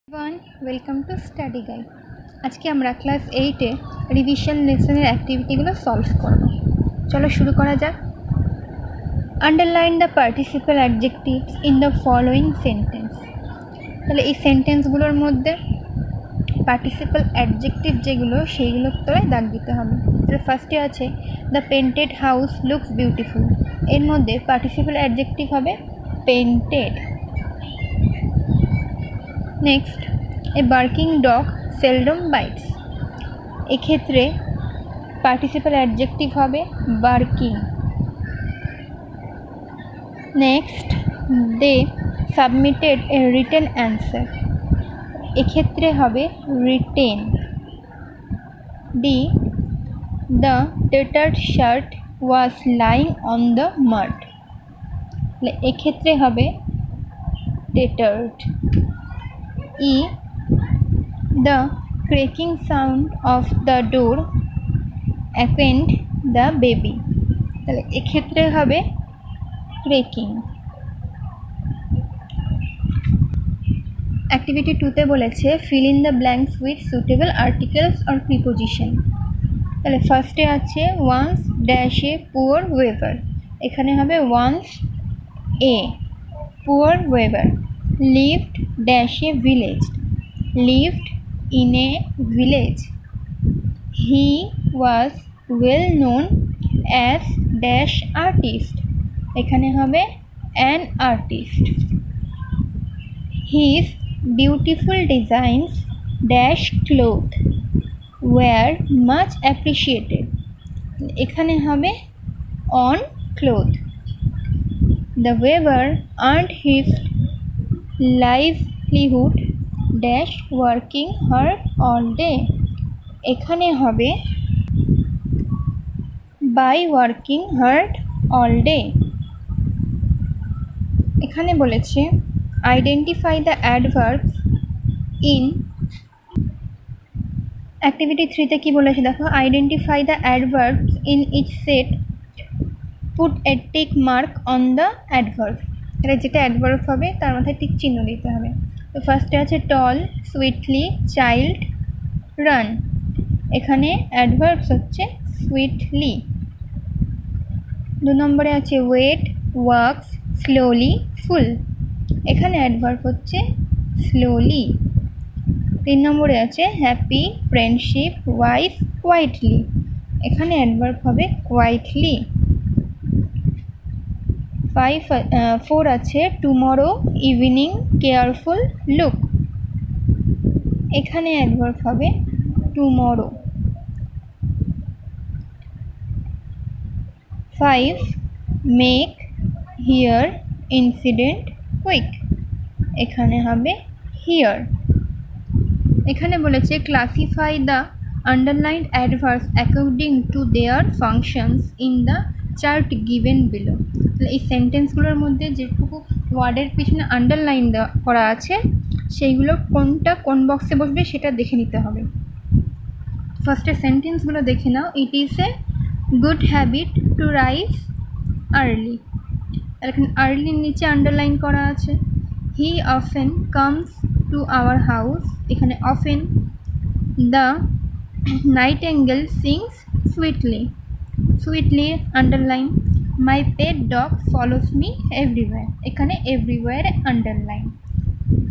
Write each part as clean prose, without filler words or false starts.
everyone, welcome to study guide. আজকে আমরা class 8 এ revision লেসনের অ্যাক্টিভিটিগুলো solve করব। চলো শুরু করা যাক। Underline the participle adjectives in the following sentence. তাহলে এই সেন্টেন্সগুলোর মধ্যে পার্টিসিপাল অ্যাডজেক্টিভ যেগুলো সেইগুলোর তলায় দাগ দিতে হবে। তাহলে ফার্স্টে আছে the painted house looks beautiful. এর মধ্যে পার্টিসিপাল অ্যাডজেক্টিভ হবে painted. Next, a barking dog seldom bites. এক্ষেত্রে পার্টিসিপাল অ্যাডজেক্টিভ হবে barking. Next, they submitted a written answer. এক্ষেত্রে হবে written. D, the tattered shirt was lying on the mud. এক্ষেত্রে হবে টেটার্ড। E, the creaking sound of the door awakened the baby। তাহলে এক্ষেত্রে হবে ক্রেকিং। Activity 2তে বলেছে fill in the blanks with suitable articles or preposition. তাহলে ফার্স্টে আছে once dash a poor weaver. এখানে হবে once a poor weaver. lived dash a village, lived in a village. He was well known as dash artist। এখানে হবে an artist। His beautiful designs dash cloth were much appreciated। এখানে হবে on cloth। The weaver earned his livelihood dash working hard all day। এখানে হবে by working hard all day। এখানে বলেছে identify the adverbs in. Activity 3তে কি বলেছে দেখো, identify the adverbs in each set, put a tick mark on the adverb. এটা যেটা অ্যাডভার্ব হবে তার মাথায় টিক চিহ্ন দিতে হবে। তো ফার্স্টে আছে টল, সুইটলি, চাইল্ড, রান। এখানে অ্যাডভার্বস হচ্ছে সুইটলি। 2 নম্বরে আছে ওয়েট, ওয়ার্কস, স্লোলি, ফুল। এখানে অ্যাডভার্ব হচ্ছে স্লোলি। 3 নম্বরে আছে হ্যাপি, ফ্রেন্ডশিপ, ওয়াইফ, কোয়াইটলি। এখানে অ্যাডভার্ব হবে কোয়াইটলি। 4 আছে টুমরো, ইভিনিং, কেয়ারফুল, লুক। এখানে অ্যাডভার্ব হবে tomorrow. 5 make, here, incident, quick. এখানে হবে হিয়ার। এখানে বলেছে classify the underlined adverbs according to their functions in the chart given below. তাহলে এই সেন্টেন্সগুলোর মধ্যে যেটুকু ওয়ার্ডের পিছনে আন্ডারলাইন করা আছে সেইগুলো কোনটা কোন বক্সে বসবে সেটা দেখে নিতে হবে। ফার্স্টে সেন্টেন্সগুলো দেখে নাও। It is a good habit to rise early. এখানে আর্লির নিচে আন্ডারলাইন করা আছে। He often comes to our house. এখানে often. The nightingale sings sweetly, sweetly underline. My pet dog follows me everywhere. এখানে এভরিওয়্যার আন্ডারলাইন।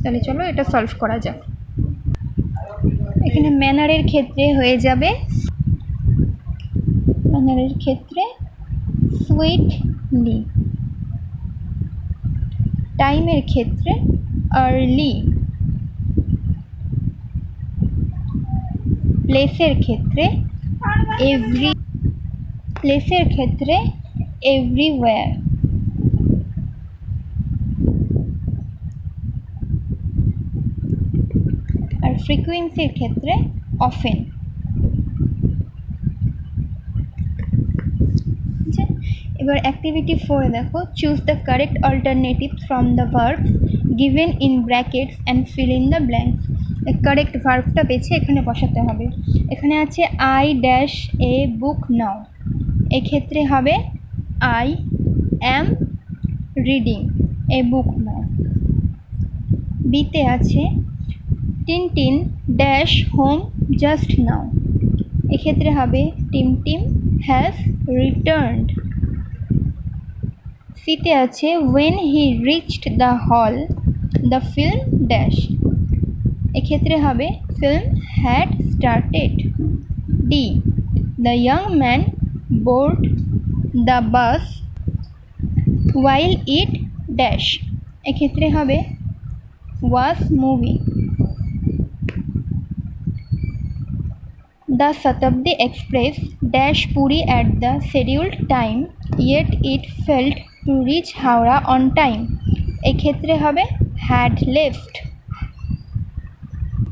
তাহলে চলো এটা সলভ করা যাক। এখানে ম্যানারের ক্ষেত্রে হয়ে যাবে, ম্যানারের ক্ষেত্রে সুইটলি। টাইমের ক্ষেত্রে আর্লি। প্লেসের ক্ষেত্রে এভরি, প্লেসের ক্ষেত্রে এভরিওয়্যার। আর ফ্রিকোয়েন্সির ক্ষেত্রে অফেন। এবার অ্যাক্টিভিটি 4 দেখো, choose the correct alternatives from the verbs given in brackets and fill in the blanks. Correct ভার্বটা বেছে এখানে বসাতে হবে। এখানে আছে আই ড্যাশ এ বুক নাও। এক্ষেত্রে হবে I am reading a book now. বিতে আছে Tintin dash home just now, এক্ষেত্রে হবে টিমটিম হ্যাজ রিটার্নড। সিতে আছে when he reached the hall the film dash, এক্ষেত্রে হবে film had started. D the young man board the bus while it dash, এক্ষেত্রে হবে was moving। The Shatabdi Express dash Puri at the scheduled time, yet it failed to reach Howrah on time, এক্ষেত্রে হবে had left।